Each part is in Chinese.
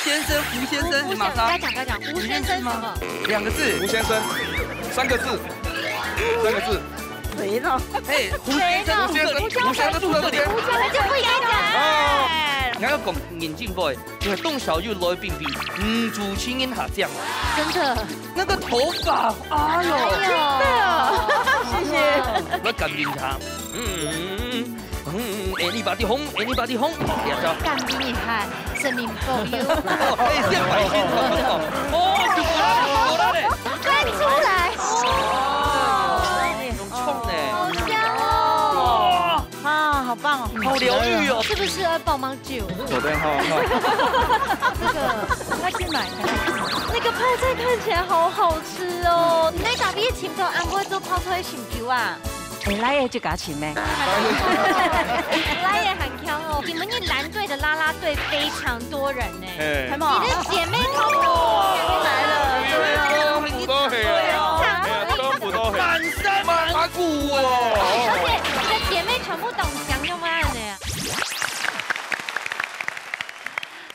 先生，吴先生，你马上。不要讲，吴先生什么？2个字。吴先生，3个字，3个字。谁呢？嘿，吴先生，吴先生住在这里。吴先生就不应该讲。我要讲眼镜 boy， 因为董小玉来宾比主青音下降。真的。那个头发，哎呦，真的。谢谢。我感应他。anybody home，anybody home， 干冰一下，生命保佑。哎，现百姓怎么搞？哦，过来嘞，快出来！很冲呢，好香哦！啊，好棒哦，好疗愈哦。是不是要帮忙酒？左边好。这个快去买，那个泡菜看起来好好吃哦。你那打边前头安会做泡菜成球啊？来也就加钱咩？来也很强哦！你们那蓝队的啦啦队非常多人呢，什么？你的姐妹淘来了，都黑啊，都不都黑，满山满谷哦！而且你的姐妹全部懂讲用吗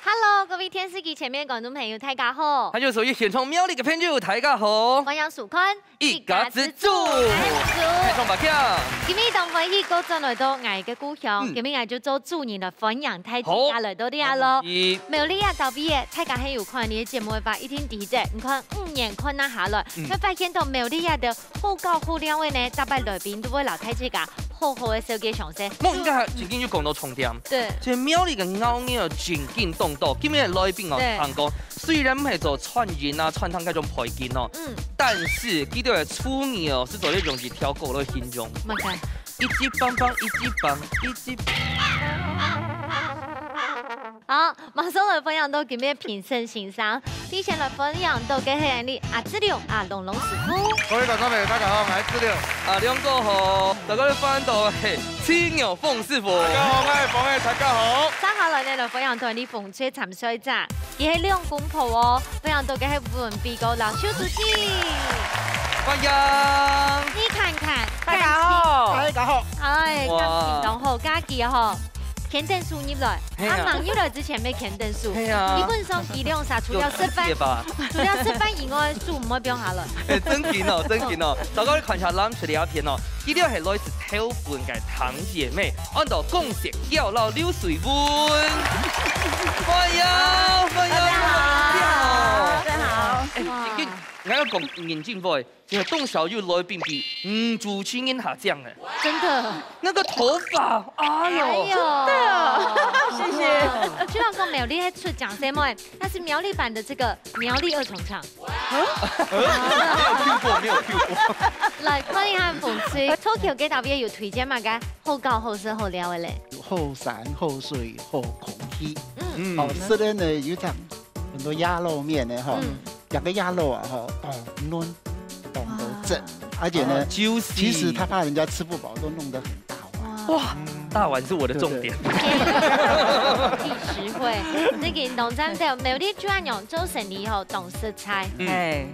？Hello， 各位天视机前面观众朋友，大家好！他就属于现场喵哩嘅朋友，大家好！我杨曙坤，一家之主，开创白票。今日当欢喜高转来到我嘅故乡，今日我就做主人的分享太子家来到啲啊咯。没有你啊，到毕业，大家很有看你嘅节目吧？一天第一集，你看5年看那下来，会发现到没有你啊的好高好两位呢，大摆来宾都会老太子家。好好的手机上色，我应该前天就讲到重点。对，即喵哩嘅咬嘢前勁動作，今日來賓哦，行講雖然唔係做串人啊、串湯嗰種配件哦，但是佢哋嘅出名哦，是做呢種是跳高來形容。乜嘅？一支棒棒，一支棒，一支。好，马上来分享到今日评审欣賞。之前來分享到嘅係你阿志亮、阿龍龍師傅。各位觀眾朋友，大家好，我係志亮。兩個好，大家翻到係青牛鳳師傅。大家好，我係鳳嘅，大家好。接下來呢，來分享到你鳳車沉水站，而係兩公婆哦，分享到嘅係文比高老邱主席。歡迎。你看看，大家好，大家好。哎，感情當好，假期啊嗬。填燈書入來，阿忙入來之前未填燈書，基本上幾兩啥除了食飯以外，書唔可以標下來。真勁哦，真勁哦！大家看下咱出嚟一片哦，呢啲係來自挑歡嘅堂姐妹，按照共識叫撈流水碗。歡迎，大家好，大家好。我要講眼鏡 boy， 其實董小玉來賓比主青音下降嘅，真的。那個頭髮，哎呦，真的，謝謝。雖然講苗栗喺出講什麼，但是苗栗版的這個苗栗二重唱，沒有聽過。來，歡迎下鳳吹，Tokyo 嘅特別有推薦嘛嘅，好高好色好料嘅咧，後山後水後空氣，哦，這邊呢有講很多鴨肉麵呢，哈。兩個鴨肉啊，哈，嫩，懂得整，而且呢，其實他怕人家吃不飽，都弄得很大碗。哇，大碗是我的重點。實惠，那個農產店苗栗專用做生意後懂食材，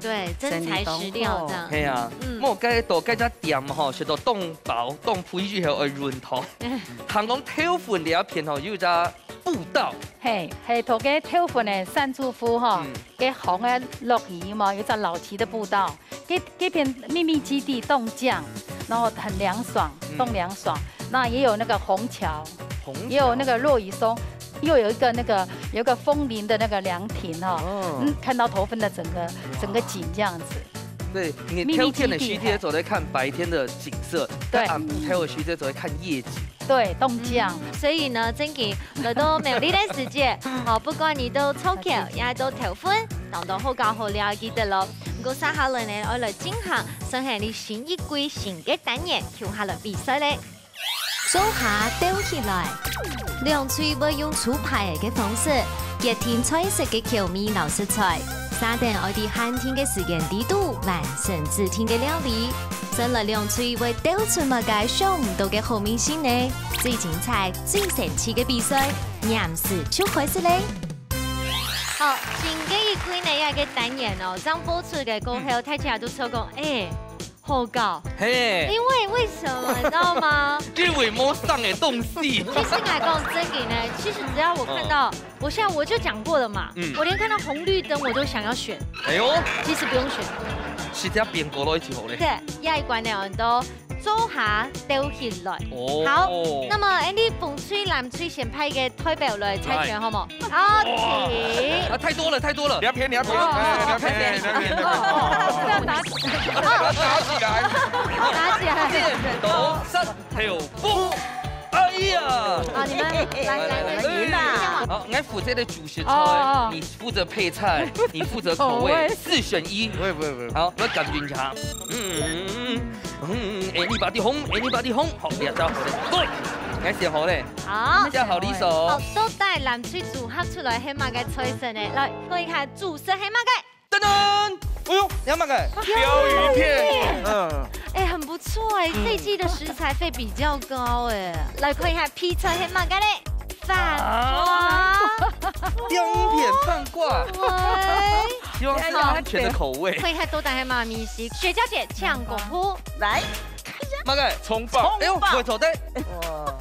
對，真材實料這樣。係啊，我計到計隻店吼，食到凍包凍配之後愛潤湯，行講挑款呢一片吼，有隻步道。係同嘅挑款嘅山豬夫嗬，嘅紅嘅落雨嘛，有隻老旗的步道，這片秘密基地凍降，然後很涼爽，凍涼爽。那也有那個虹橋，也有那個落雨松，又有一個那個有個楓林的那個涼亭哈，看到頭份的整個景這樣子。對，你挑天的徐天走在看白天的景色，對，俺不挑的徐天走在看夜景。對，凍降。所以呢，真嘅來到苗栗嘅世界，哦，不管你到草橋，也到頭份，當到好搞好了記得咯。不過接下來呢，我來進行算係你新一季新嘅單元，跳下來比賽咧。做下丟起來，兩嘴會用粗排嘅方式，結添彩色嘅巧米老食材，撒定我哋寒天嘅時間地度，完成自天嘅料理。真來兩嘴會丟出乜嘅想唔到嘅好明星呢？最精彩、最神奇嘅比賽，暫時就開始咧。好，新嘅一季呢，一個單元哦，剛播出嘅過後，大家都說講，后告。嘿，因为什么你知道吗？因为摸上的东西。其实来讲真给呢，其实只要我看到，我现在我就讲过了嘛，我连看到红绿灯我都想要选。哎呦，其实不用选。是只边过落一起好咧。对，亚一关了很多。做下丢起來。好，那麼你風吹南吹前派嘅推表來猜拳好冇？好，停。啊，太多了，太多了。你要偏，你要偏，你要偏，不要拿起来，拿起来。箭头三跳步。哎呀！啊，你们来赢啦！好，我负责的主食菜，你负责配菜，你负责口味，4选1。不会。好，我感觉一下。anybody home，anybody home。好，别走，對，我先好咧。好，這好理所。好，都帶南吹組合出來黑馬嘅吹神咧，來看一下主食黑馬嘅。噔噔，哎呦，你要哪個？標魚片。哎，很不錯哎，這一季的食材費比較高哎。來看一下披薩黑馬嘅咧，飯瓜。標魚片飯瓜。希望是安全的口味。看一下都帶黑馬米西，雪嬌姐搶拱鋪來。哪個？蔥爆。哎呦，會錯的。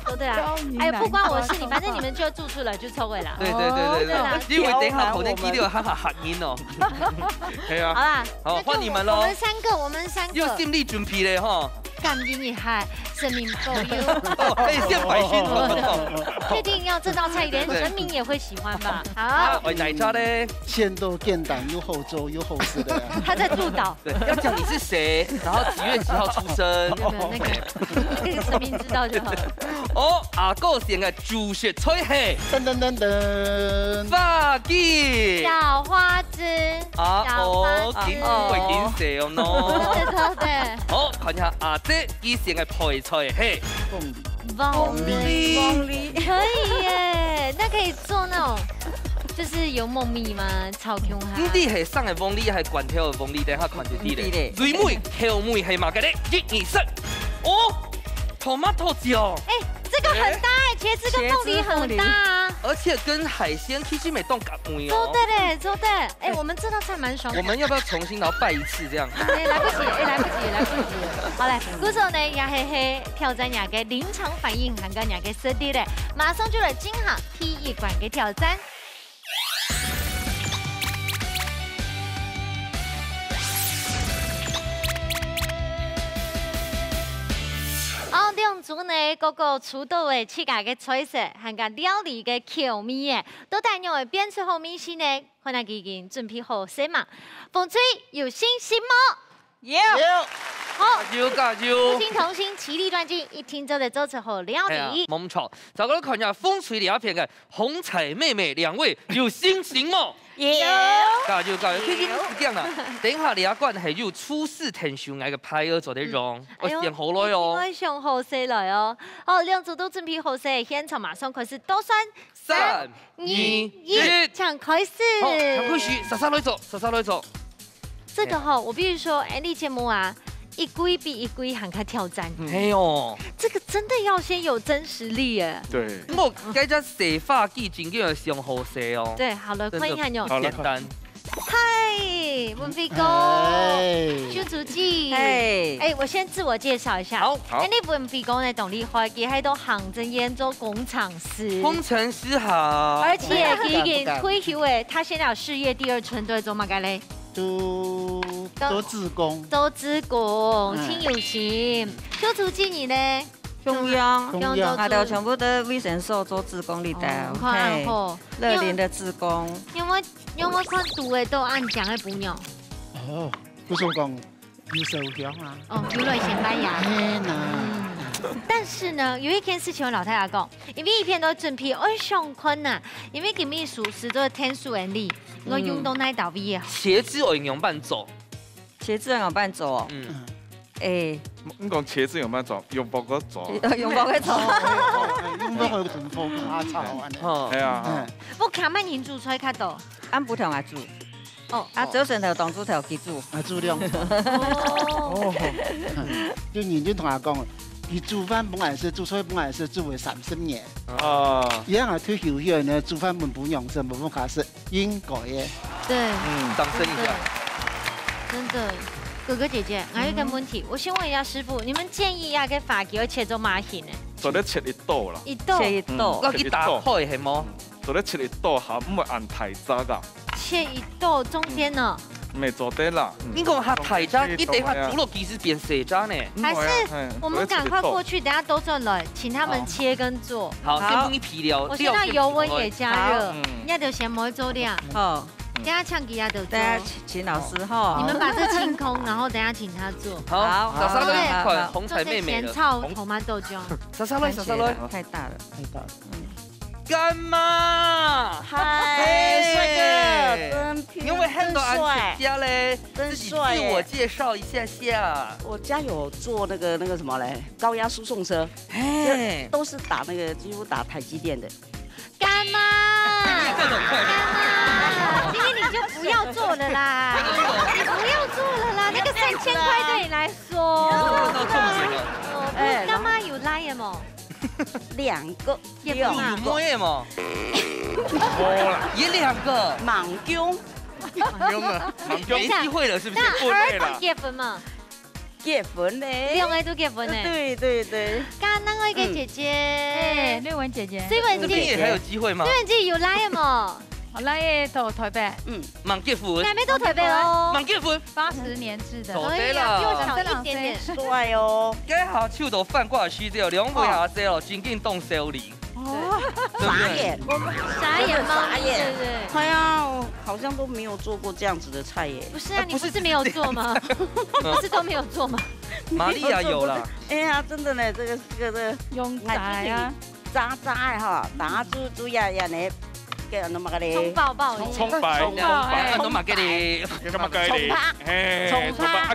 都對啊，哎，不關我事，你反正你們就做出來就錯位啦。對，因為等下可能記得哈哈嚇音哦。係啊。好啦，好換你們咯。我們三個。有心理準備咧哈。感應厲害，生命夠優。哎，現百宣確定要這道菜連人民也會喜歡吧？好。喂，奶茶咧？鮮豆建檔又厚粥又厚實的。他在督導。對，要講你是誰，然後幾月幾號出生。那個生命知道就好。哦，阿哥選嘅主食菜係噔噔噔噔，花雞。小花枝。見會見蛇哦喏。對。好，看一下阿姐以前嘅配菜係鳳梨，可以耶，那可以做那種，就是有糯米嘛，超 Q 哈。你係生嘅鳳梨，係罐頭嘅鳳梨，等下看住啲咧。瑞梅、後梅係嘛嘅咧？1、2、3。哦，tomato 醬。哎，這個很大哎，茄子跟鳳梨很大啊。而且跟海鮮其實沒動夾味哦。做的嘞，做的。哎，我們這道菜蠻爽。我們要不要重新然後拜一次這樣？哎，來不及，來不及。好嘞，鼓手呢也係挑戰亞嘅臨場反應，還跟亞嘅實力嘞，馬上就來進行第一關嘅挑戰。好，兩組呢個個出道嘅自家嘅菜色，還個料理嘅口味嘅，都帶入嚟編出後面先呢，可能已經準備好勢嘛。風吹有信心嗎？有。好，加油！同心同心，齊力斷金，一聽就得做出好料理。冇錯，就咁看下風吹兩片嘅紅彩妹妹兩位有信心嗎？有。加油！是這樣啊，等下你一關係要初試聽上嗌嘅派兒做啲用，我先好耐哦。我上好勢來哦。好，兩組都準備好勢，現場馬上開始倒算。3、2、1，搶開始。好，搶開始，實實來做。這個哈，我必須說，Andy 節目啊。一歸比一歸還較挑戰，哎呦，這個真的要先有真實力耶。對，我該只洗髮劑真叫上好洗哦。對，好了，看一看喲。簡單。嗨，文飛哥，修竹記，哎，我先自我介紹一下。好。你文飛哥呢，動力開機喺度行政燕州工程師。工程師好。而且已經退休誒，他現在有事業第二春，對，做乜嘅咧？做志工，挺有心。修竹記你呢？中央，我哋全部都衛生所做志工嚟的，樂齡的志工。有冇看讀嘅都按獎嘅補養？哦，不是講優秀獎啊。哦，有來先班牙。但是呢，有一件事情我老太太講，因為一片都準備愛上困難，因為今日屬實都天數人力，我運動那到位啊。茄子我用伴走，茄子用伴走。誒，你講茄子用伴走，用薄個走。用薄個走。用薄個同貨卡炒啊。係啊。我看慢人煮菜較多，按不同來煮。哦，早晨頭當煮頭佢煮。煮兩餐。哦。就認真同我講。你煮飯本來是煮菜，本來是煮為30年。一樣係退休以後呢，煮飯本不用，是冇辦法是應該嘅。對，掌聲一下。真的。哥哥姐姐，还有一个问题，我先问一下师傅，你们建议要给发球切做马形呢？做咧切一刀啦，一刀，切一刀，我去打开系么？做咧切一刀，下唔会按太渣噶。切一刀中间呢？没做得啦。你讲下太渣，你等下煮落其实变细渣呢？还是我们赶快过去，等下都做了，请他们切跟做。好，先帮你皮料。我先让油温也加热，人家就先摸做量。好。等下唱吉亚的做，等下请老师哈，你们把这清空，然后等下请他做。好，莎莎乐一款红彩妹妹的。咸炒头麻豆浆。莎莎乐，莎莎乐，太大了，太大了。干妈，嗨，帅哥，真漂亮，因为很多安全家嘞，真帅，自我介绍一下下。我家有做那个什么嘞，高压输送车，都是打那个几乎打台积电的。干妈，干妈，今天你就不要做了啦，你不要做了啦，那个3000块对你来说。干妈有来吗？2个，有摸耶吗？也2个，盲中，没机会了是不是？那儿童结婚嘛？结婚嘞，2个都结婚嘞。对。刚刚那个姐姐，瑞文姐姐，瑞文姐姐还有机会吗？瑞文姐有来吗？我来到台北，忙结婚，还没到台北哦。忙结婚，80年制的，对了，比我小一点点，帅哦。今下手都饭挂须这2位下这哦，真紧动手里。哦，傻眼，傻眼吗？傻眼，对。哎呀，好像都没有做过这样子的菜耶。不是啊，你不是没有做吗？不是都没有做吗？玛利亚有了。哎呀，真的呢，这个用炸啊，渣的哈，打煮呀呢。葱爆爆，葱白，都嘛给你，干嘛给你？葱花，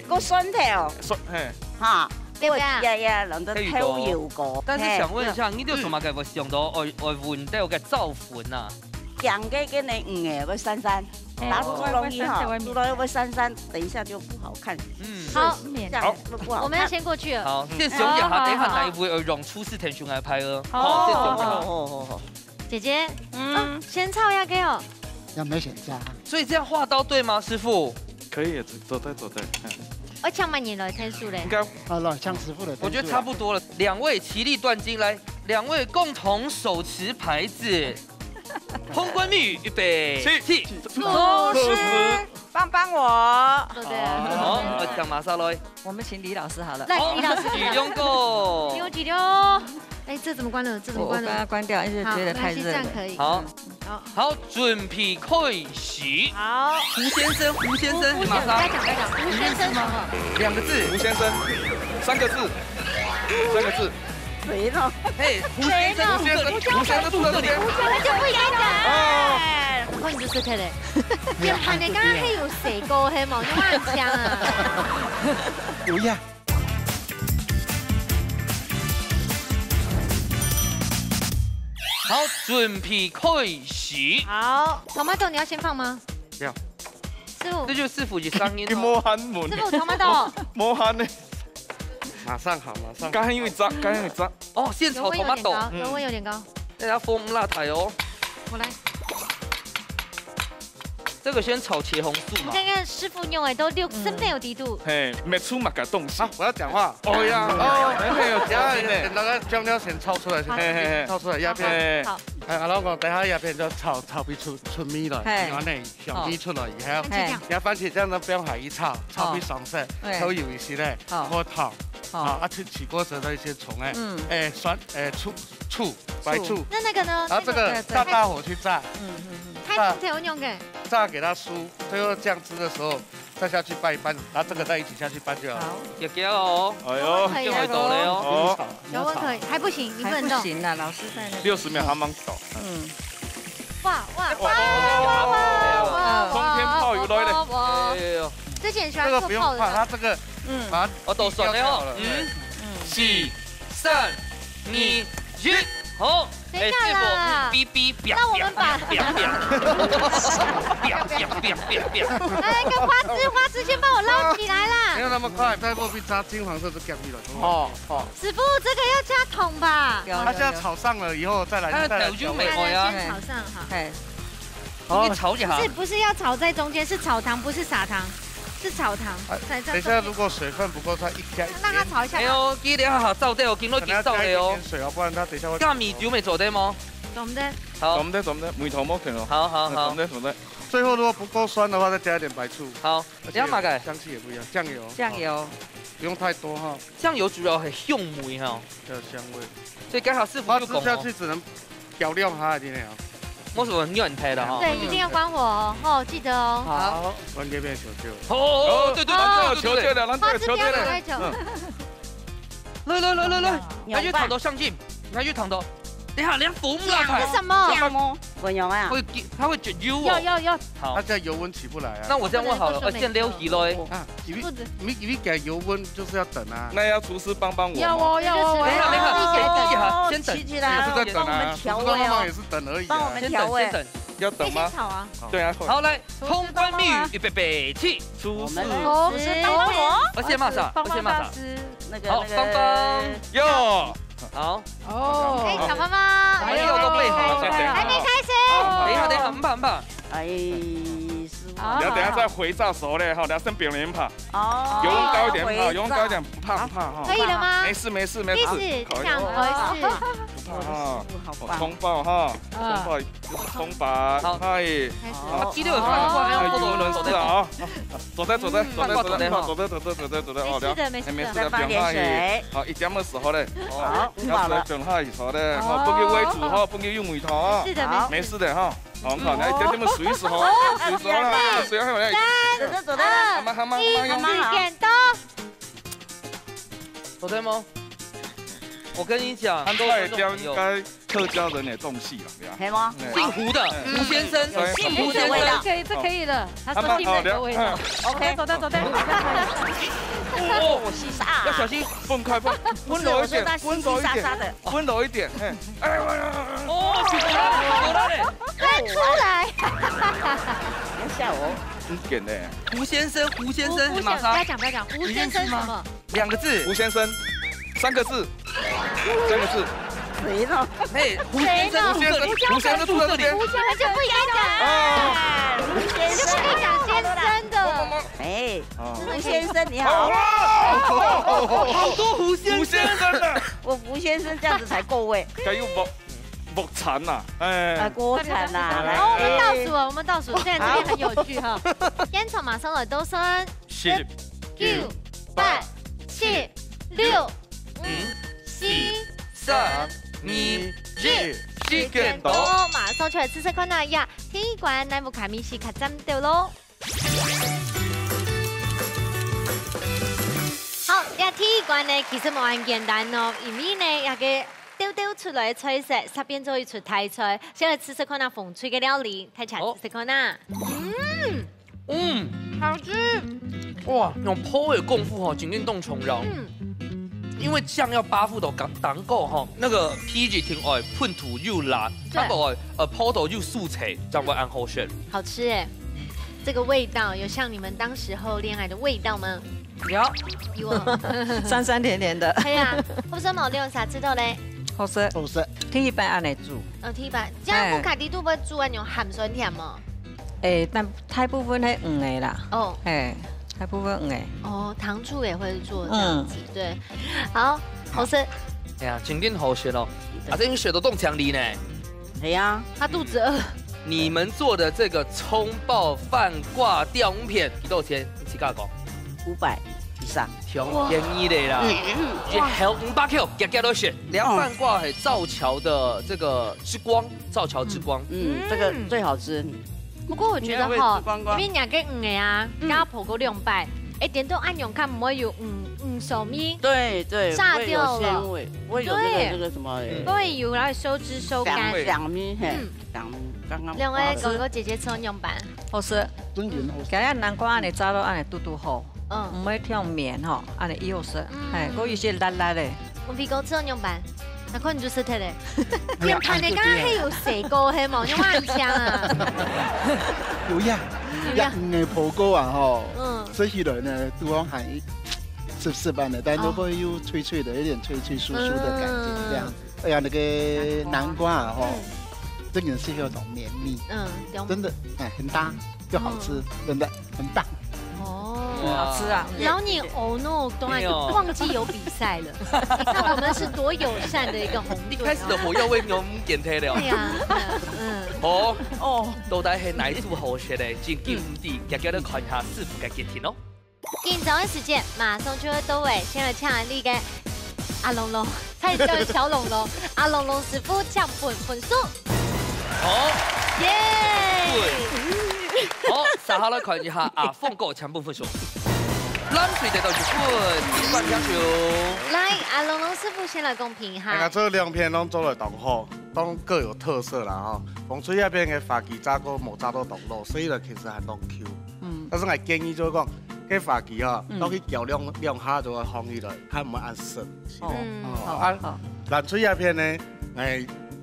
个酸条，哈，对不对？呀，人都偷油过。但是想问一下，你哋做嘛嘅會上到外換到嘅造粉啊？兩個跟你嘅會珊珊，打出容易哈，煮到會珊珊，等一下就不好看。好，不好，我們要先過去了。好，先上一下，等下哪一位用初試天上來拍哦。好，先上一下。好。姐姐，先炒呀，给哦。要没选加。所以这样画刀对吗，师傅？可以，走在。我抢满你了，天数嘞。应该好了，像师傅的。我觉得差不多了。2位齐力断金，来，2位共同手持牌子。通关密语，预备，起。厨师，帮我。对。好，我讲马上来。我们请李老师好了。来，李老师。几两个？几溜。哎，这怎么关了？这怎么关了？我刚刚关掉，因为觉得太热了。可以。好，准备开始。好，胡先生，马上。该讲。胡先生什么？2个字。胡先生，3个字。谁呢？嘿，胡先生住这里。胡先生就不应该讲。我看你就是他嘞。你看你刚刚还有谁过黑毛就乱讲啊？不要。好，准备开始。好，tomato 你要先放吗？不要。师傅，这就是师傅的声音。摸汗门。师傅 tomato。摸汗呢？马上好，马上。刚因为炸。哦，现炒 tomato。油温有点高。大家风辣台哦。我来。这个先炒茄红素嘛。你看看师傅用都60度。嘿，没出马个东西。我要讲话。哦呀，没有讲，那个酱料先炒出来，先炒出来鸦片。好。然後我等下鴉片就炒ပြီး出味來，然後呢香味出來以後，然後番茄醬呢不用下一炒ပြီး上色，抽油一些呢，過糖，去起鍋時的一些蟲酸醋白醋。那個呢？然後這個大火去炸，太油用嘅。炸給它酥，最後醬汁的時候再下去拌一拌，然後這個再一起下去拌就好。也給哦，哎呦，就會到了哦。油温可以，還不行，你不能動。不行了，老師在那。60秒還蠻久。哇！冬天泡油來的。之前喜歡做泡的。它這個，我都算了哦。4、3、2、1，好。等一下啦。那我們把。來個花枝先幫我撈起來啦。沒有那麼快，再過去炸金黃色就掉皮了。師傅，這個要加桶吧？它現在炒上了以後再來。它就美味啊。先炒上好。好，你炒一下。不是要炒在中間，是炒糖，不是撒糖。是炒糖。等一下，如果水分不够，它一加。让它炒一下。哎呦，记得好好照对哦，经过紧照的哦。水哦，不然它等一下会。加米酒没做对吗？做唔得。好。做唔得，梅头冇停咯。好。做唔得。最后如果不够酸的话，再加一点白醋。好，加嘛个？香气也不一样，酱油。酱油。不用太多哈。酱油主要很香梅哈，有香味。所以刚好师傅就讲，吃下去只能调料它一点。我是很软态的哈。对，一定要关火哦，记得哦。好，关键变求救。哦，对，求救了，咱求救了。来，拿去烫头上镜，拿去烫头。等下，连浮木啊，是什么？酱吗？温油啊？它会卷油哦。要。好，它现在油温起不来啊。那我这样问好了，先溜鱼嘞。啊，你给油温就是要等啊。那要厨师帮我。要哦。等一下，先等。起来。也是在等啊。调味哦。也是等而已。帮我们调味。先等。要等吗？炒啊。对啊。好，来，通关密语，预备备起，厨师。而且马上，好，芳芳。哟。好哦，哎，小芳芳，还有都备好了，还没开始。等一下，很怕。哎，师傅，你要等下再回炸熟嘞，哈，等下剩扁莲跑。哦，油温高一点跑，油温高一点，不怕哈。可以了吗？没事。意思这样回事。不怕哈，葱爆哈，葱爆，嗨，鸡肉饭过来，语文轮是啊，走的，没事的，不用怕伊。好，一点的时候嘞，好，要是准好以后嘞，好，不给煨煮哈，不给用梅头啊，没事的哈。好，看来点点么水时候，水了，水还有嘞。走的，1点多。走对吗？我跟你讲，快将应该客家人也中戏了，可以吗？姓胡的胡先生，幸福的味道，这可以了。他说幸福的味道。OK， 走的。哦，西沙，要小心，分开，温柔一点，温柔一点，哦，有了嘞，快出来！别吓我。很点嘞。胡先生，马上。不要讲，胡先生什么？2个字。胡先生，3个字。谁呢？嘿，胡先生住这里。胡先生就不应该讲，胡先生就不可以讲先生的。哎，胡先生你好。好多胡先生的。我胡先生这样子才够味。该用木铲呐，锅铲呐。然后我们倒数，现在这边很有趣哈。烟草马上耳朵声，10、9、8、7、6、5、4、3、2、1，时间到，马上出来试试看哪呀？天一馆乃木卡米西卡站掉咯。好，呀，天一馆呢其實冇咁簡單哦，因為呢那個丟出來的菜色，側邊就會出台菜，先來試試看那風吹嘅料理，睇下試試看那。好吃。哇，用剖的功夫哈，真正動重要。因為醬要8副度當夠哈，那個皮子挺愛，噴土又辣，它個剖頭又素脆，這樣會安好選。好吃哎，這個味道有像你們當時候戀愛的味道嗎？有，酸酸甜甜的。係啊，好生冇用啥知道咧？好食，天一般按嚟煮。天一般，這樣布卡迪都不煮按用鹹酸甜嗎？但大部分係黃的啦。哦，大部分黃的。哦，糖醋也會做這樣子，對。好，好吃。哎呀，真正好食哦！啊，這你血都凍強力呢。係啊，他肚子餓。你們做的這個蔥爆飯掛吊五片幾多錢？你自己講。500以上，便宜的啦。還有500Q，夾都選。涼飯掛係造橋的這個之光，造橋之光。這個最好吃。不過我覺得哈，因為兩個黃的啊，加破個200，點都按用看唔會有手咪。對，炸掉了。會有這個什麼？不會有，然後收汁收乾。兩咪，兩剛剛。兩位哥哥姐姐吃用版。好食。今日南瓜按你炸到按你嘟嘟好。唔會跳面吼，安尼又食，我有些辣辣的。我皮哥吃用版，那可能就是他的。面盤你剛剛係有蛇膏係冇？用萬槍啊！有呀，嘅葡膏啊吼，吃起來呢都講係濕般的，但都會有脆脆的，有點脆脆酥酥的感覺，這樣。哎呀，那個南瓜啊吼，真的是有種綿密，真的很搭又好吃，真的很棒。好吃啊！老你哦 no， 都忘记有比赛了。你看我们是多友善的一个红队。一开始的火药味我们点退了。对呀，到底係哪一組好食咧？真經典，大家都看下師傅嘅傑甜咯。今早嘅時間馬上就會到位，先來請你嘅阿龍龍，他叫小龍龍，阿龍龍師傅將分數。好，耶！好，稍後來看一下阿鳳哥搶分數。冷水得到1分，一半票數。來，阿龍龍師傅先來公平哈。這兩片攏做得當好，都各有特色啦哈。風水那邊嘅花枝炸過冇炸到凍肉，所以咧其實係當 Q。但是我建議就是講，啲花枝哈，攞去攪兩下就會放起來，它唔會按生。冷水那邊呢，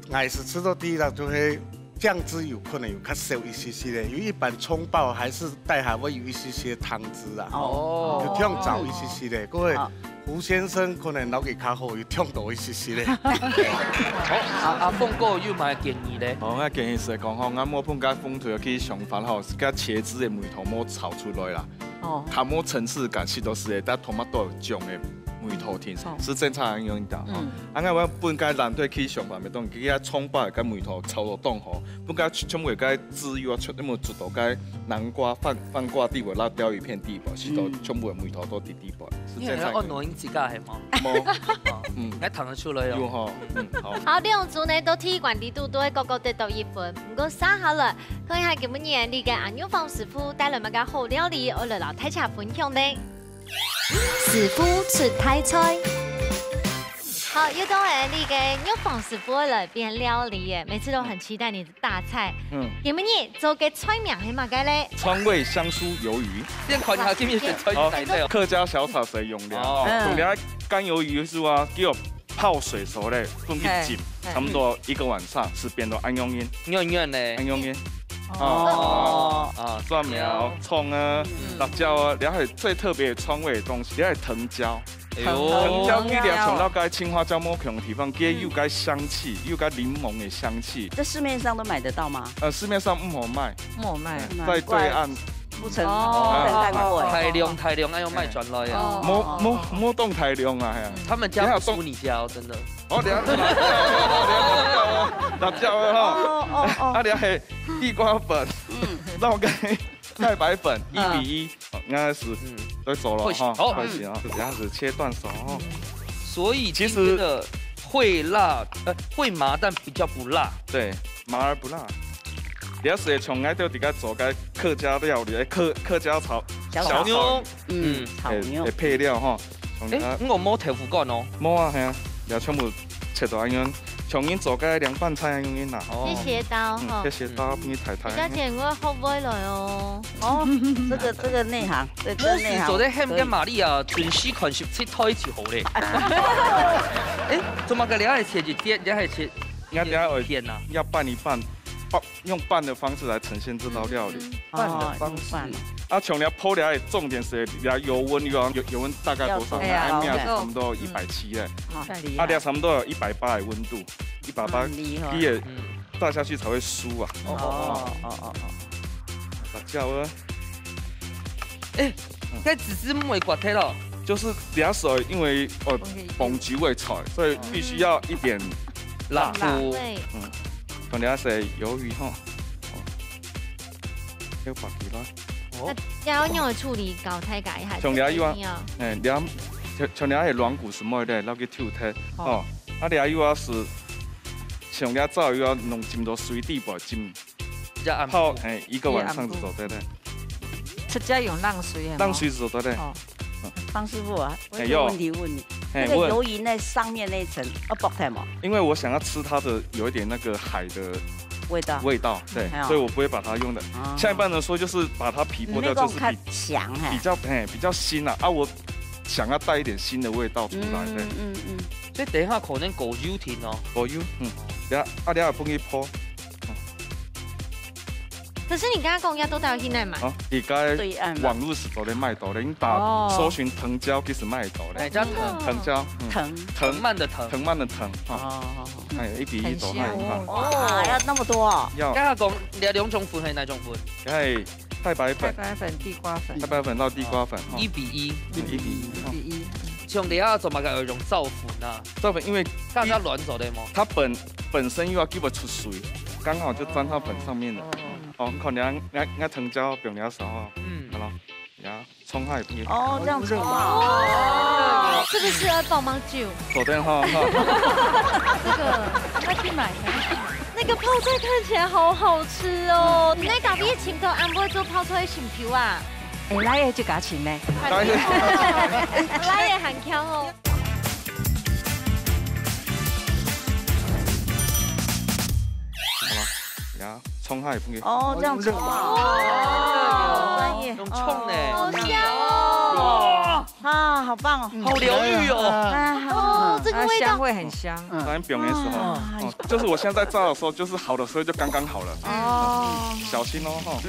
我是吃到第一啦，就係。醬汁有可能有較少一些些的，因為一般蔥爆還是帶還會有一些些湯汁啊，有燙早一些些的。各位胡先生可能腦筋較好，有燙到一些些的。好，阿鳳哥有咩建議咧？我建議是講吼，我冇碰介風土去上飯吼，是介茄子的梅頭冇炒出來啦。它冇層次感，是都是的，但토마토種的。梅頭甜是正常用的吼，我本街難對去上班咪當，佢個蔥爆跟梅頭炒到凍吼，本街全部個籽油啊，全部煮到個南瓜飯瓜地位，然後掉一片地板，是到全部梅頭都滴地板，是正常。按錄音自家係嗎？冇，你睇得出來有吼，好。好，兩組呢都踢館地度都係個個得到1分，唔過三好了，看下今年你嘅阿牛房師傅帶來乜個好料理，我嚟老大家分享呢。師傅出台菜，好，又到了你嘅牛房師傅嚟變料理耶，每次都很期待你的大菜。今日做嘅菜名係乜嘅咧？川味香酥魷魚。先看下今日嘅菜名。客家小炒的用料，用料乾魷魚是話叫泡水熟咧，放去浸，差不多1個晚上，是變到安用煙。安用咧？安用煙。蒜苗、葱啊、辣椒啊，然後最特別的川味的東西，然後藤椒。藤椒佢哋從到該青花椒末強的地方，佢有該香氣，有該檸檬的香氣。在市面上都買得到嗎？市面上唔好賣，在對岸。不成太貴，太量，要賣轉來啊！冇動太量啊，係啊。他們家有輸你家，真的。哦，辣椒哈，啊，然後係地瓜粉，然後太白粉1比1，應該是都熟了哈，開始啊，就這樣子切斷熟哈。所以其實會辣，會麻，但比較不辣。對，麻而不辣。你要是從愛到底個做個客家料理，客家炒小牛，炒牛嘅配料哈。我冇豆腐乾哦。冇啊，係啊，然後全部切到咁樣，從因做個涼拌菜咁樣啦。謝謝刀哈。謝謝刀，俾你睇睇。而且我好味來哦。這個內行，對，這個內行。做啲ham跟瑪利亞全絲款切開就好咧。做乜嘅？你係切一點，你係切一片啊？要拌一拌。用拌的方式來呈現這道料理。拌的方式。啊，從了泡了，重點是要油溫油溫大概多少？按秒差不多170嘞。啊，了差不多有180的溫度，180，你也炸下去才會酥啊。辣椒啊！這只是沒刮頭咯，就是兩手，因為飯煮的菜，所以必須要一點辣度。同你一食魷魚吼，要白幾啦。要用嚟處理搞太解係。從你要兩，從你係軟骨什麼的，撈去抽脫，哦，啊你要是從你早要弄浸到水底部浸，泡1個晚上就做得了。出家用冷水啊？冷水就做得了。方師傅啊，我有問題問你。那個魷魚那上面那一層要剝開嗎？因為我想要吃它的有一點那個海的味道，對，所以我不會把它用的。下一半呢說就是把它皮剝掉，就是比較腥啊！我想要帶一點新的味道出來，對。所以等一下可能狗油甜哦。狗油，等下也幫佢鋪。可是你剛剛講要都到現在買。而家網絡是做得賣到的，你打搜尋藤椒其實賣到的。叫藤椒，藤蔓的藤，藤蔓的藤。1比1做係。哇，要那麼多啊！要。剛剛講兩種款係哪種款？係太白粉、地瓜粉，太白粉到地瓜粉，1比1，1比1。兄弟啊，怎么个有用造粉啊？造粉因为大家乱走的嘛。它本身又要给我出水，刚好就沾到粉上面了。哦，可能我藤椒并了少哦。好了，呀，葱海不哦，这样子哦，是不是棒棒酒？昨天哈，这个快去买。那个泡菜看起来好好吃哦！你那搞毕业前头安不会做泡菜的新皮啊？哎，来也就加钱呢，来也很强哦。好了，呀，葱海不哦，这样子哦，专业，用葱呢，好香哦！啊，好棒哦，好疗愈哦！哦，这个味道香味很香。咱表面时候，就是我现在炸的时候，就是好的时候就刚刚好了。哦，小心哦哈。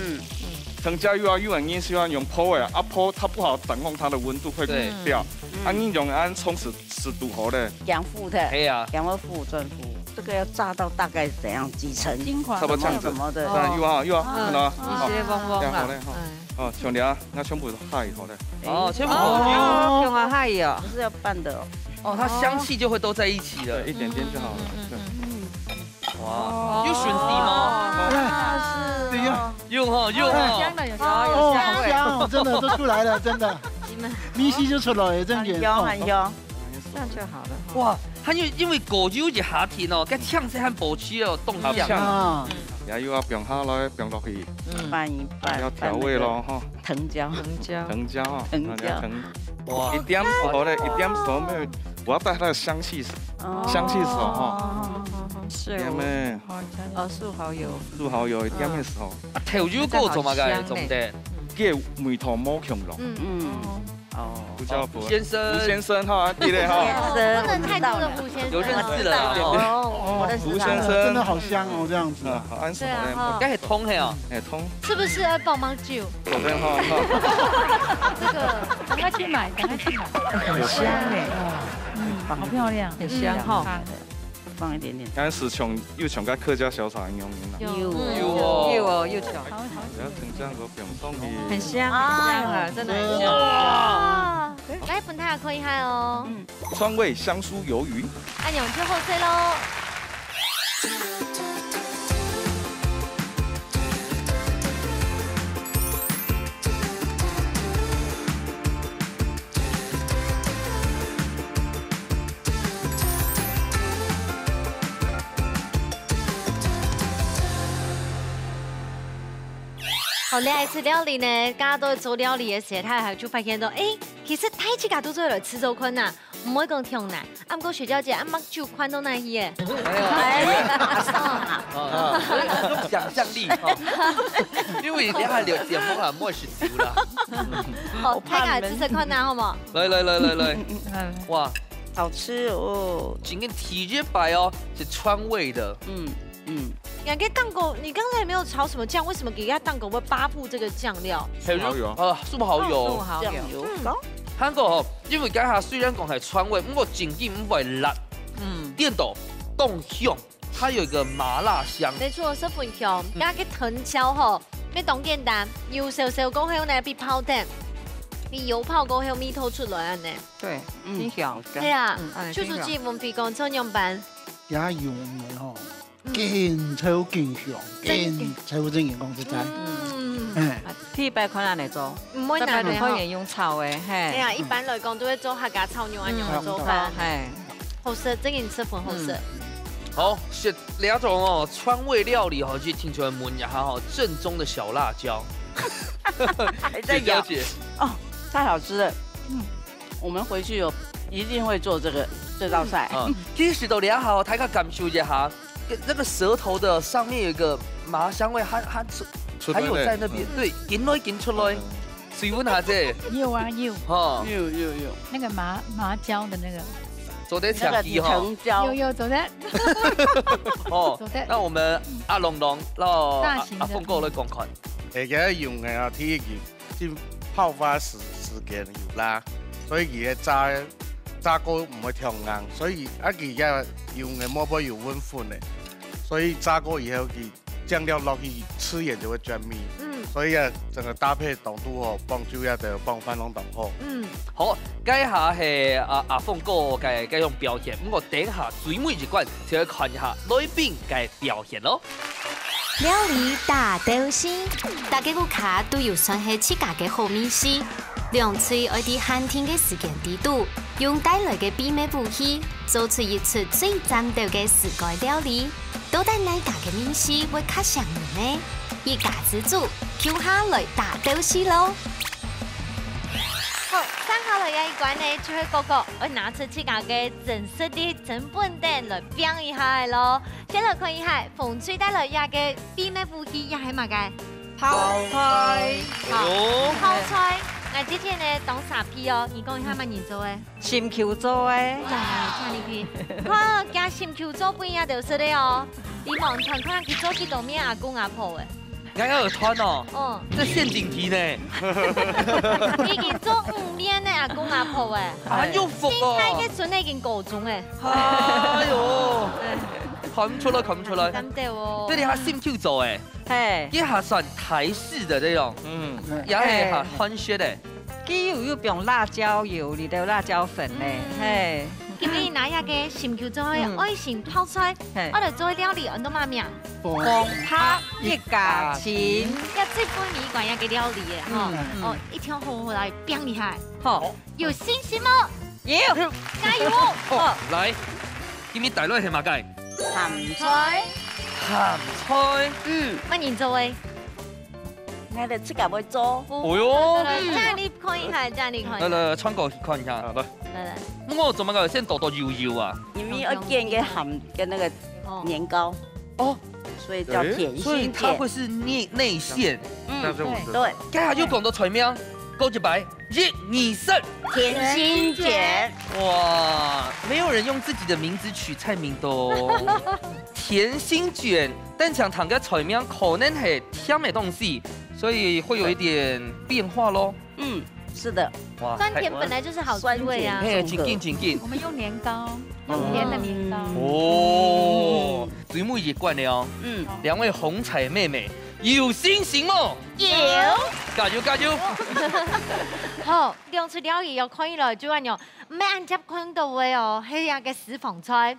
藤椒又要很硬，希望用泡的，泡它不好掌控它的温度会掉。你用按冲10度好嘞。养父的，哎呀，养父正负，这个要炸到大概怎样几层？差不多这样子。什么的？又啊，看到吗？一些嗡嗡啦。哦，像你啊，我全部都海好嘞。哦，全部用啊海哦，不是要拌的哦。哦，它香气就会都在一起了，一点点就好了。哇，又顺地吗？对呀，又哈，香的有香哦，好香哦，真的都出来了，真的，米稀就出来了，真的，香很香，这样就好了。哇，它因为果酒是夏天哦，跟呛菜和薄气哦冻酱啊，也要冰下来，冰落去，拌一拌，要调味咯哈。藤椒，哇，一点熟嘞，一点熟没有，我要带它的香气熟哈。是咩？素蚝油，一點嘅時候。調酒個做乜嘅？做乜？叫梅糖摸強龍。哦，胡椒粉。胡先生哈，記得哈。不能太多的胡先生。有認識了哦，胡先生真的好香哦，這樣子。好安心咧。梗係通係啊，通。是不是棒棒酒？左邊哈。這個趕快去買，很香哎，好漂亮，很香哈。放一點點。啱時從又從個客家小炒一樣啦。又巧。然後藤椒個餅鬆嘅。很香啊，真的很香。哇！來本太可以嗨哦。川味香酥魷魚。按鈕之後吹嘍。好，另外一次料理呢，大家都做料理的時候，他就發現到，其實太自家都做嚟吃做困難，唔會講挑難。啱過學長姐，啱就寬到那啲嘅。用想象力，因為你下聊節目啊，冇食少啦。好，睇下姿勢困難好冇？來，哇，好吃哦！今天體熱白哦，是川味的。兩個蛋糕，你剛才沒有炒什麼醬？為什麼給它蛋糕會扒鋪這個醬料？素蠔油啊，素蠔油。醬油。韓國哦，因為家下雖然講係川味，不過整體唔會辣。電豆凍香，它有一個麻辣香。沒錯，是粉香。加個藤椒吼，你當簡單，油少少過後呢，比泡蛋，比油泡過後味透出來呢。對，很香。係啊，就是基本比講這樣辦。也用嘅吼。勁臭勁香，勁臭正言講實在。鐵白可能嚟做，唔會難嘅。可以用炒嘅，係。係啊，一般來講都會做客家炒牛嘅做法，係。好食，正言吃粉好食。好，是兩種哦，川味料理哦，就聽出來聞一下哦，正宗的小辣椒。再了解哦，太好吃了。我們回去一定會做這道菜。其實都良好，大家感受一下。那個舌頭的上面有一個麻香味，它還有在那邊，對，緊出來，水溫下啫。有啊有，有，那個麻椒的那個，做得強啲哈。藤椒有做得。哦，那我們阿龍龍，阿鳳哥來講看。而家用嘅啊天然泡發時間要啦，所以而家炸過唔會調硬，所以而家用嘅摸波要溫寬嘅。所以炸過以後，佢醬料落去吃也就會轉味。所以啊，整个搭配浓度哦，幫酒也就幫翻攏同好。好，該下係阿鳳哥嘅種表現，咁我等下最尾一關就要看一下來賓嘅表現咯。料理大鬥士，大家個卡都有算係自家嘅好美食。兩嘴愛啲限定嘅時間地度，用帶來嘅秘密武器，做出一出最戰鬥嘅世界料理。到底哪家嘅美食會較上癮呢？一家之主，跳下來大鬥士咯！好，上好了一關呢，就係哥哥會拿出自家嘅真實的真本燈來表一下咯。先來看一下，馮翠帶來一嘅秘密武器，一係乜嘅？泡菜。泡菜。我之前呢當啥皮哦？你講一下乜人做嘅？新球做嘅。啥呢皮？哦，加新球做不一樣就是的哦。你網上看佢做幾多面阿公阿婆嘅？剛剛有穿哦。這陷阱題呢？已經做5面嘅阿公阿婆嘅。啊，又服哦。先睇嘅陣已經夠鐘嘅。哎呦！看唔出來，看唔出來。真的哦。這裡係新球做誒。嘿，一下算台式的這種，也係下韓式的。佢有用辣椒油，裏頭辣椒粉咧，嘿。今日拿一個新球做嘅愛心泡菜，我哋做料理按到乜名？鳳拍一家親。一最歡喜關一個料理嘅，哦，一條好好來表一下。好，有信心嗎？有，加油！好，來，今日帶來係乜嘅？鹹菜。鹹菜，乜人做嘅？我哋自己會做。哦喲，這你看一下，這你看一下。來，穿過去看一下。來。咁我做乜嘅？先剁剁油油啊。因為要建一個鹹嘅那個年糕。哦。所以叫甜心鹼。所以它會是內餡。對。家下又講到材料，勾一白，1、2、3，甜心鹼。哇，沒有人用自己的名字取菜名的哦。甜心卷，但想談嘅材料可能係甜嘅東西，所以會有一點變化咯。是的。哇，酸甜本來就是好滋味啊。嘿，緊緊。我們用年糕，用甜的年糕。哦，最尾一關了哦。兩位紅彩妹妹有信心嗎？有。加油加油！好，兩出料理又可以來做緊樣，唔係按照看到嘅哦，係一個私房菜。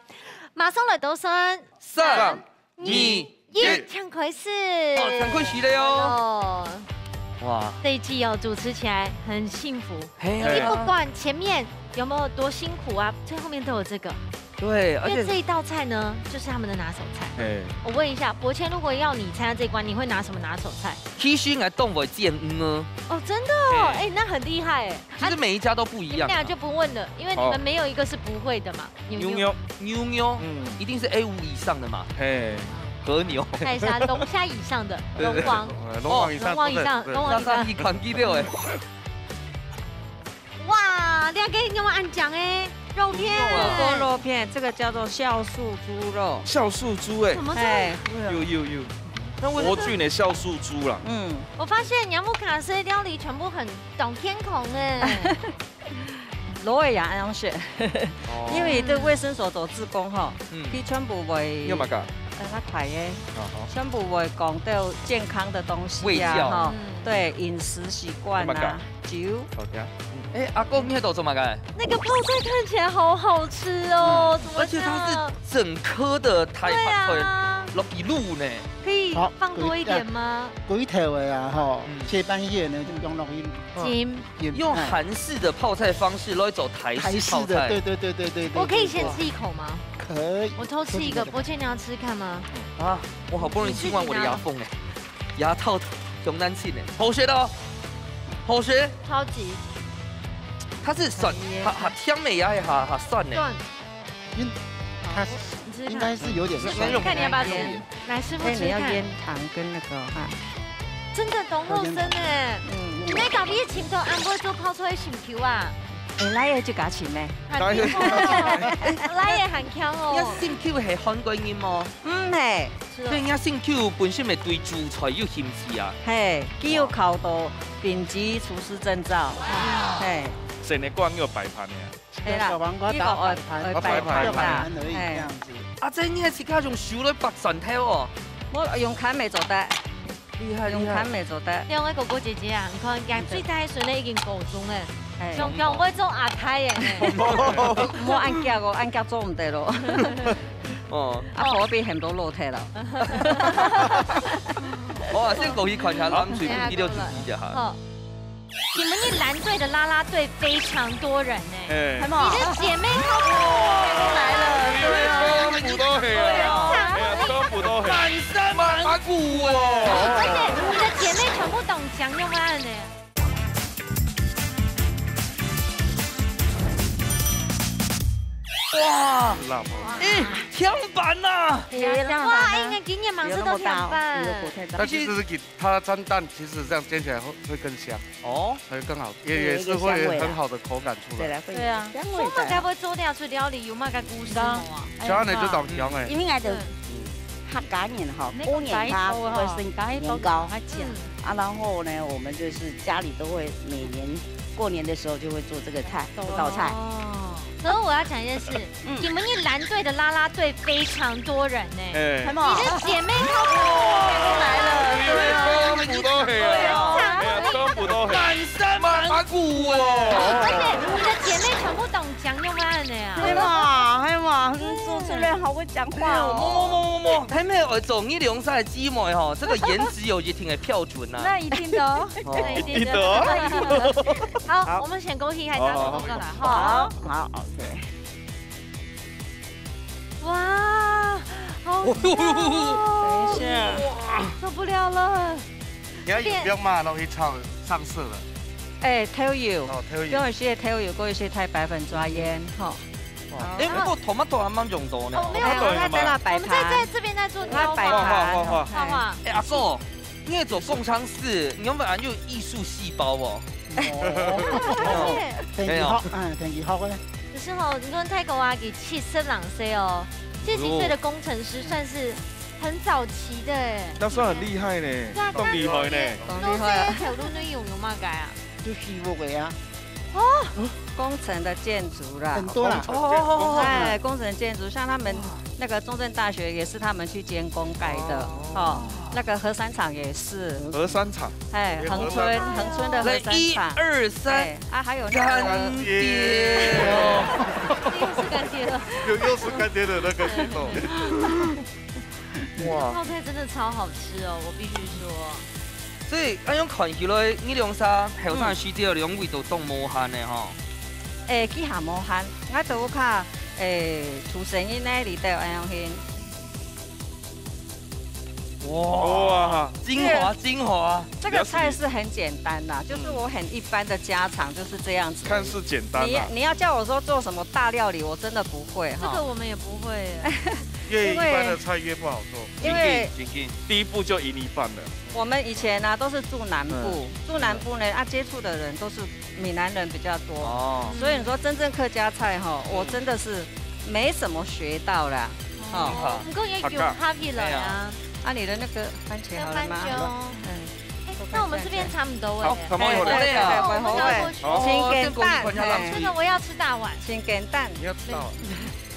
馬上來倒算3、2、1，搶開始。哦，搶開始了喲。哇，這一季哦，主持起來很幸福。你不管前面有沒有多辛苦啊，最後面都有這個。對，而且這一道菜呢，就是他們的拿手菜。我問一下，博謙，如果要你參加這一關，你會拿什麼拿手菜？必須我動我見呢。哦，真的哦，哎，那很厲害哎。其實每一家都不一樣。那就不問了，因為你們沒有一個是不會的嘛。牛，一定是 A5以上的嘛。嘿，和牛。看一下龍蝦以上的，龍王以上，一款幾料哎。哇，兩個有冇按講哎？肉片，锅肉片，這個叫做酵素豬肉。酵素豬哎，什麼？有，國俊的酵素豬啦。我發現楊木卡斯料理全部很懂天孔哎。羅偉陽安選，因為對衛生所做志工吼，佢全部會。有乜㗎？那塊嘅，全部會講到健康的東西啊，哈，對飲食習慣啊，酒。哎，阿公，你喺度做乜嘅？那個泡菜看起來好好吃哦，而且它是整顆的台菜，落一路呢。可以放多一點嗎？骨頭嘅啊，哈，切半葉呢就用落去。用韓式的泡菜方式來走台式泡菜。對。我可以先吃一口嗎？可以。我偷吃一個，博謙你要吃看嗎？啊，我好不容易清完我的牙縫哎，牙套熊難清哎，好學的哦，好學。超級。它是酸，它甜美呀，还酸呢。它應該是有點酸。看你要不要吃？來，師傅吃看。你要醃糖跟那個哈。真的懂肉身哎。你咩搞咩前頭按過做泡菜成球啊？拉嘢就加錢咧。拉嘢很強哦。一成球係韓國人麼？唔係。所以一成球本身咪對主菜有興趣啊。係，佢有考到丙級廚師證照。係。成日講要擺盤嘅，係啦，呢個擺盤而已，這樣子。阿姐，你係自家用手來拔蒜頭哦？我用砍咪做得。厉害用砍未做得。兩位哥哥姐姐啊，你看廿歲大歲咧已經高中誒，仲強我做阿太嘅呢。唔好按腳個，按腳做唔得咯。哦，啊可比很多樓梯啦。我啊先過去看下藍水邊啲都自己就嚇。你們一藍隊的啦啦隊非常多人呢，係嘛？你的姐妹好來了，對啊，全部都係啊，全部都係，滿山滿谷哦。而且你的姐妹全部懂講用案呢。哇！咦，天板呐！哇，应该今年满是都天板。但其实是给它蒸蛋，其实这样煎起来会更香哦，会更好，也是会很好的口感出来。对啊，我们该不会做掉出料理有嘛个故事啊？像你就当香诶，因为俺就它概念哈，过年它会是年糕，啊，然后呢，我们就是家里都会每年过年的时候就会做这个菜，这道菜。可是我要讲一件事，你们一蓝队的啦啦队非常多人呢，你的姐妹好来了，对，全部都係啊，全部都係，滿山滿谷哦。而且你的姐妹全部懂講用案的呀，係嘛係嘛，主持人好會講話哦。睇咩我做呢兩晒姊妹嗬，這個顏值有一定嘅標準啊。那一定的，那一定的。好，我們選歌戲，還打手過來，好，好。哇，好香哦！等一下，受不了了。你要不要嘛？容易炒上色了。哎，偷油，有一些偷油，过一些太白粉抓腌，哈。哎，不過tomato還蠻用到呢。沒有，他在那擺盤。我們在這邊在做雕擺盤。畫。哎，阿哥，你也做工廠室，你有沒有藝術細胞哦？天氣好，天氣好咧。可是哦，你看泰國啊，給70郎歲哦，70歲的工程師算是很早期的哎。那算很厲害呢，咁厲害呢。咁厲害。條路呢用嘛改啊？就樹木嘅啊。哦，工程的建築啦，很多啦。哎，工程建築，像他們那個中正大學也是他們去監工蓋的，哦，那個核三廠也是。核三廠。哎，恆春的核三廠。1、2、3。啊，還有乾爹。又是乾爹了。又是乾爹的那個品種。哇，泡菜真的超好吃哦，我必須說。所以咁樣看起來，呢兩衫後生輸掉兩位都當無限嘅吼。誒，幾下無限，我都卡做生意呢，裡頭安樣先。哇，精華！這個菜是很簡單的，就是我很一般的家常，就是這樣子。看似簡單。你要叫我說做什麼大料理，我真的不會。這個我們也不會。越一般的菜越不好做，因為第一步就贏一半了。我們以前呢都是住南部，住南部呢接觸的人都是閩南人比較多，哦，所以你說真正客家菜哈，我真的是沒什麼學到啦。哦，不過也有 happy 了呀。啊，你的那個番茄好了嗎？那我們這邊差不多哎。好，好嘞啊，請給蛋，這個我要吃大碗。請給蛋，你要吃大碗。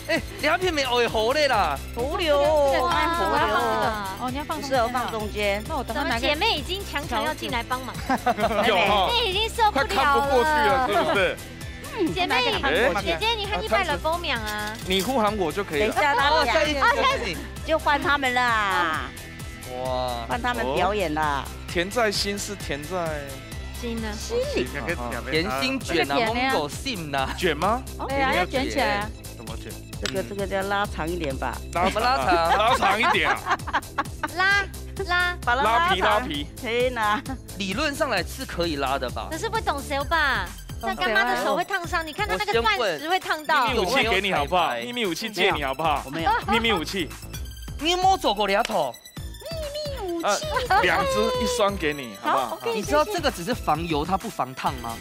哎，兩片沒愛好的啦。胡椒，我要放這個。哦，你要放適合放中間。那我等下姐妹已經強要進來幫忙。有哈。妹已經受不了了。快看不過去了，是不是？姐妹，姐姐，你看你拜了公廟啊。你呼喊我就可以了。等一下，他們就換他們啦。哇，換他們表演啦。甜在心是甜在心呢？心裡。甜心卷啊，蒙狗心呐。卷嗎？對啊，要卷起來啊。怎麼卷？這個要拉長一點吧。怎麼拉長？拉長一點啊。拉皮。可以呢。理論上來是可以拉的吧？可是會懂手吧？但乾媽的手會燙傷，你看到那個鑽石會燙到。秘密武器給你好不好？秘密武器借你好不好？我沒有。秘密武器。你有冇做過兩頭？秘密武器。2支1雙給你，好不好？你知道這個只是防油，它不防燙嗎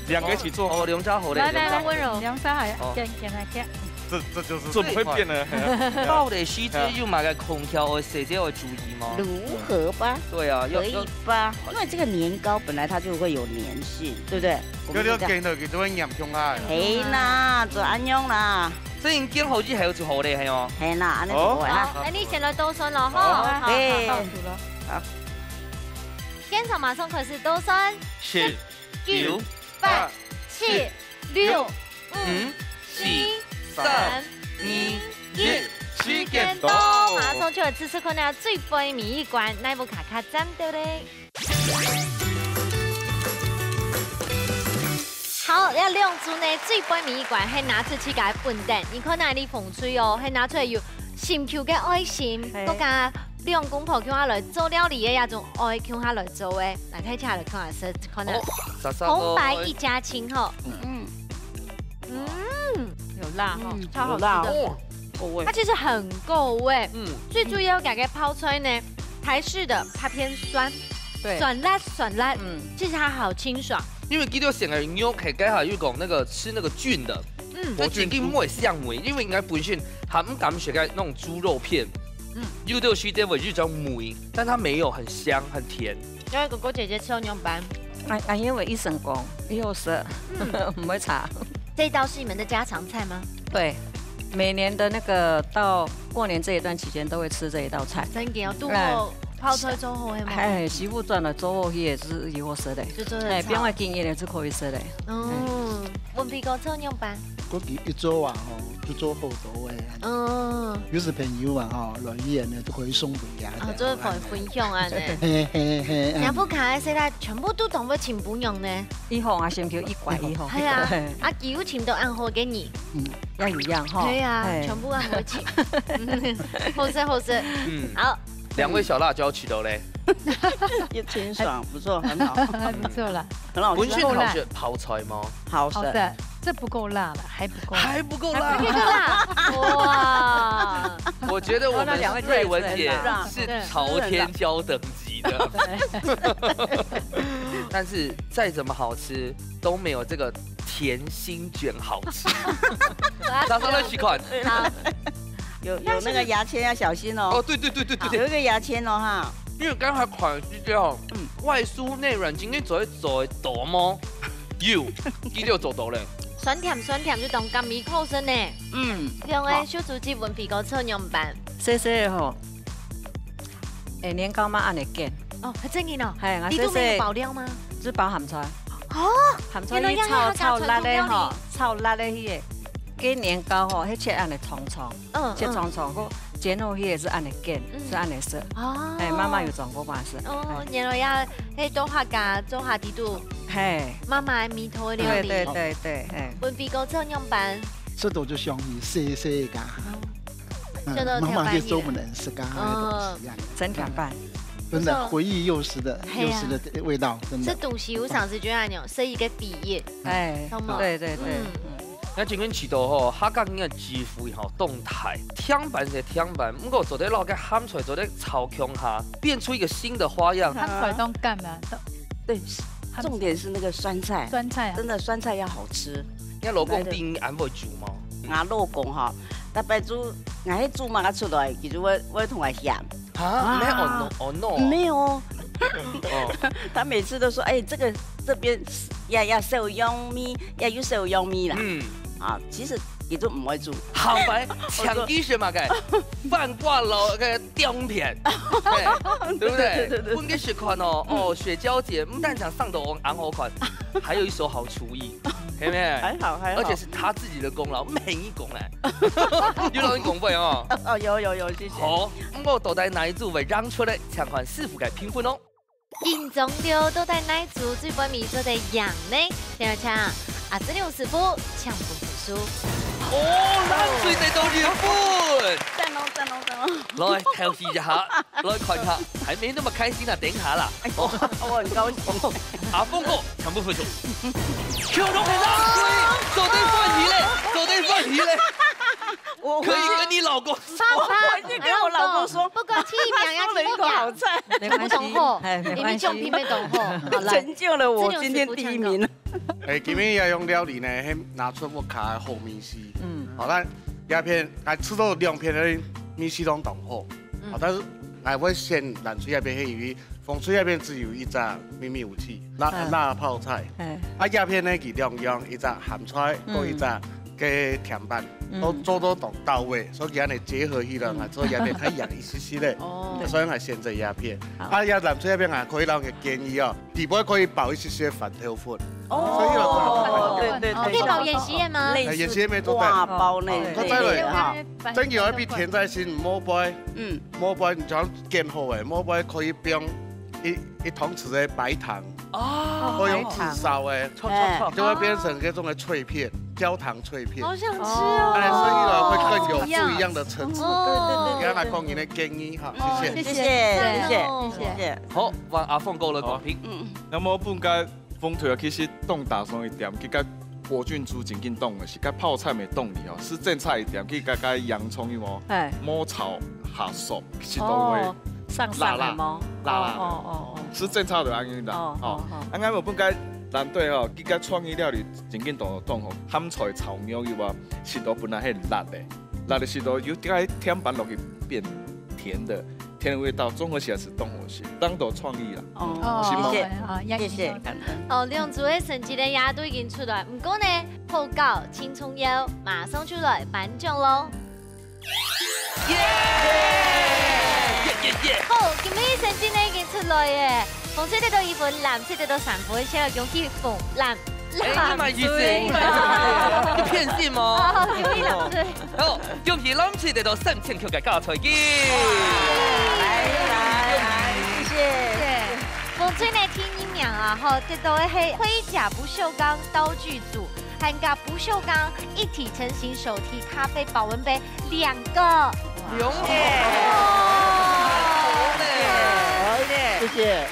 ？2個一起做。哦，梁家豪嘞。來，溫柔。梁家豪，給來給。這就是怎麼會變呢？到底須知要買個空調的時間要注意嗎？如何吧？對啊，可以吧？因為這個年糕本來它就會有粘性，對不對？有見到佢都會黏中啊。係啦，做安樣啦。所以今后日还有一号嘞，系哦。系啦，安尼就好啊。那你先来倒算了哈。好，倒数了。好。现场马上开始倒算。10、9、 8、7、6、5、4、3、2、1，时间到，马上就要测试看下最杯谜一关，哪部卡卡站到嘞？好，要亮出呢最杯谜一关，係拿出去嘅笨蛋，你看哪里风吹哦，係拿出嚟要心球嘅愛心，嗰家兩公婆叫下來做料理嘅那種愛叫下來做嘅，嚟睇下嚟看下是可能紅白一家親吼。有辣哈，超好吃的，够味。它其实很够味，最主要改个泡出来呢，台式的它偏酸，对，酸辣，其实它好清爽。因为记得成日牛可以改下有讲那个吃那个菌的，我自己唔会香味，因为应该本身它唔敢食个那种猪肉片，有的是点味就叫梅，但它没有很香很甜。因为哥哥姐姐吃牛班，因为一成功又食，唔会差。这一道是你们的家常菜吗？对，每年的那个到过年这一段期间都会吃这一道菜。真嘅，有拄好泡出来做好嘅嘛？哎，媳妇赚了，做好也是以后食的。就做哎，边外经验也是可以食的。文皮哥做牛班。嗰幾一做啊，就做好多嘅。有時朋友啊，來園呢都可以送回家。做分享啊呢。兩副卡現在全部都同佢請不用呢。以後啊，先叫一拐以後。係啊，阿舅請都按好給你。要一樣哈。對啊，全部按好請。好食。好。2位小辣椒起到嘞。也清爽，不錯，很好，不錯啦，很好吃。文訓好食泡菜嗎？好食。這不夠辣了，還不夠辣。哇！我覺得我們瑞文姐是朝天椒等級的，但是再怎麼好吃都沒有這個甜心卷好吃。拿上來幾款。有那個牙籤要小心哦。哦，對，有一個牙籤哦哈。因為剛才款是叫外酥內軟，今天做多麼？有，記得做到嘞。酸甜就當甘米扣身呢。兩位小廚子文皮哥做樣辦。細細吼，年糕嘛按嚟煎。哦，係真嘅哦。係啊，你都沒有爆料嗎？只包鹹菜。哦。鹹菜你炒辣的吼，炒辣的迄個。煎年糕吼，迄切按嚟葱，切葱，個煎好迄也是按嚟煎，是按嚟食。哦，哎，媽媽有做過把式。哦，然後呀，迄做下家做下啲都，嘿，媽媽米頭料理。對，嘿。文皮哥做樣辦？這都就像你細家，媽媽就做不能食家的東西一樣。真甜飯。真的回憶幼時的味道，真的。這東西我上次就按鈕，是一個底業。哎，對。那今天起到吼，客家人嘅致富吼動態，天板是天板，不過做啲落嘅鹹菜做啲炒強下，變出一個新的花樣。鹹菜都幹嘛？對，重點是那個酸菜，真的酸菜要好吃。你老公定安會煮嗎？我老公哈，特別煮，我喺煮嘛出來，其實我同佢嫌。啊？沒有哦 no。沒有。他每次都說，哎，這邊要燒羊米，要有燒羊米啦。其實佢都唔會煮。好白，搶雞血嘛嘅，飯掛佬嘅雕片，對不對？溫嘅血款哦，雪椒姐不但想上到安好款，還有一手好廚藝，可以咩？還好，而且是他自己的功勞，每一功哎，有老人講費哦。哦，有，謝謝。好，我到底哪一組會讓出來搶款師傅嘅評分哦？印中流都在哪一組最杯謎做的樣呢？第二場阿子牛師傅搶不服輸。哦，冷水地到日本。讚咯。來調試一下，來看下，還沒那麼開心啊，等下啦。我很高興。阿峰哥搶不服輸。跳動很冷水，做對飯題嘞。可以跟你老公說，我已經跟我老公說，不管氣苗呀，了一個好菜，你不懂貨，你們獎品沒懂貨，成就了我今天第一名。今天要用料理呢，拿出我卡的紅米絲，好，咱鴉片還吃到2片的米絲都凍好，好，但是我先冷水那邊係因為風水那邊只有一隻秘密武器，辣泡菜，鴉片呢佢2樣，一隻鹹菜，和一隻嘅甜板都做到位，所以安尼结合起来啊，做安尼较软一些些嘞。所以係選擇鴉片。啊，要藍色鴉片啊，可以讓佢建議哦，底部可以包一些些粉條粉。哦，對，可以包眼線液嗎？眼線液咩都得。包那我再嚟哈，真要一邊甜在先，唔好擺，唔好擺，你將建好嘅，唔好擺可以冰一湯匙嘅白糖。哦，我用炙燒嘅，就會變成嗰種嘅脆片。焦糖脆片，好想吃哦！所以呢會更有不一樣的層次。對，給阿公爺的建議哈，謝謝。好，換阿鳳哥來講評。那麼本屆風頭其實凍大雙一點，佢個國軍豬真緊凍的是，個泡菜沒凍哩哦，是正菜一點，佢個洋蔥一摸，抹炒下熟，其實都會辣，是正菜的安樣啦。哦，啱啱我本屆。但對吼，佢個創意料理真緊凍吼，鹹菜炒苗以外，是都本來係辣的是都有啲甜板落去變甜的，甜的味道綜合起來是凍好些，當到創意啦。謝謝。哦，兩組嘅成績咧也都已經出來，唔過呢，好搞青蔥油馬上出來頒獎咯。好，今日成績呢已經出來嘅。紅色得到1分，藍色得到3分，現在用幾分？藍。你咪意思？要騙線嗎？恭喜藍色。好，恭喜藍色得到3000塊嘅加菜金。謝謝。風吹呢天一秒啊，好得到的係盔甲不鏽鋼道具組，和個不鏽鋼一體成型手提咖啡保溫杯2個。謝謝。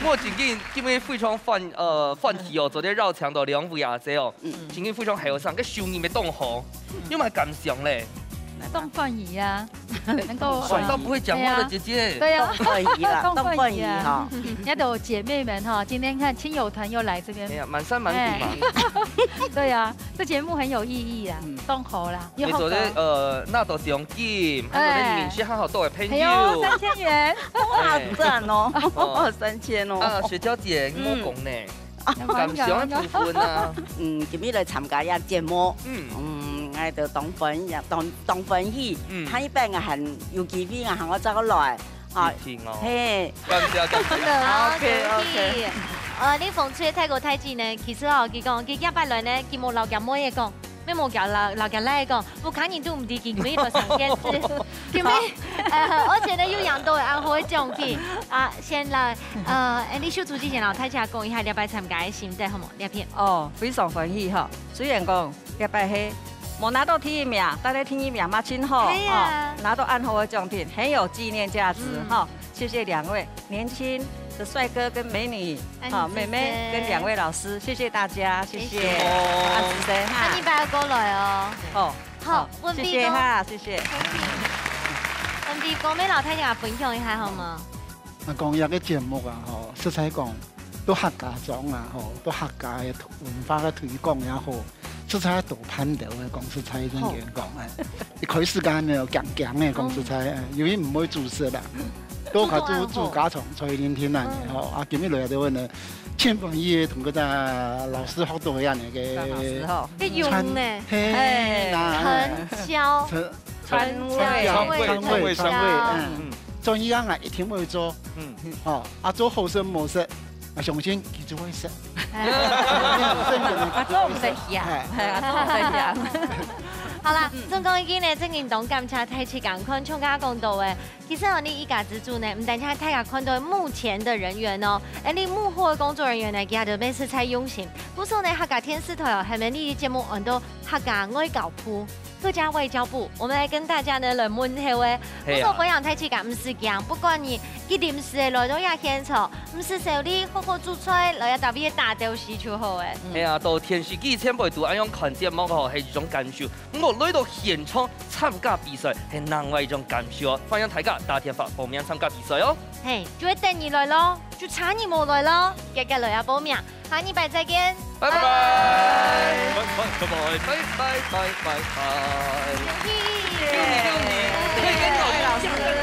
我真緊今日非常歡喜哦，昨天繞場到2位阿姐哦，真緊非常後生，個收年咪凍好，因為感想咧。凍飯儀啊，能夠爽到不會講話的姐姐。對啊，凍飯儀啦，凍飯儀哈。那都姐妹們哈，今天看親友團又來這邊。哎呀，滿山滿谷嘛。對啊，這節目很有意義啦，凍好啦。你昨天那都是用金，還有你名氣很好多的朋友。 3000元，哇，讚哦，3000哦。啊，雪嬌姐，我講呢，感想的部分啊。今日來參加一節目，我就當粉戲，喺呢邊啊行有機會啊行我走過來，嘿，感謝。OK。你風吹泰國泰字呢？其實哦，佢講佢100來呢，佢冇留咁多嘢講，咩冇留咁嚟講，我肯定都唔知佢咩度上件事，叫咩？而且呢，有養到安好嘅獎品啊！先來你小組之前老太姐講一下禮拜參加嘅心得好冇？呢片哦，非常歡喜哈！雖然講禮拜係冇拿到第1名，但係第1名嘛真好哦，拿到安好嘅獎品，很有紀念價值哈！謝謝2位年輕的帥哥跟美女，好妹妹跟2位老師，謝謝大家，謝謝。安子生哈，你拜過來哦。哦，好，謝謝哈，謝謝。文碧講俾老太姐分享一下好嗎？講一個節目啊，實際講都客家莊啊，都客家嘅文化嘅推廣也好，實際都攀到嘅講實際真嘅講誒，佢時間呢強嘅講實際，由於唔會主持啦。都靠做家常菜連天啦，啊，今日來到呢，千份嘢同嗰隻老師學到一樣嘅，嘅用呢，川味，做依家一天會做，做好食冇食，相信佢就會食。做唔食呀，好啦，總講已經呢，正認同感謝太次港昆廠家講到嘅，其實我哋依家之主呢，唔單止係太家看到目前的人員哦，你幕後嘅工作人員呢，佢哋每次才用心。不過呢，客家電視台哦，係咪呢啲節目很多客家外交部、客家外交部，我們來跟大家呢來問候嘅。不過分享太次港唔是講，不管你幾臨時嘅來到也獻醜，唔是受你好好做菜，來特別大雕戲就好嘅。係啊，到電視機前輩度咁樣看節目哦，係一種感受。我來到現場參加比賽係另外一種感受，歡迎大家打電話報名參加比賽哦。嘿，就會等你來咯，就差你冇來咯，日日來下報名，下禮拜再見，拜拜，拜拜，拜拜，拜拜。恭喜，可以跟老師。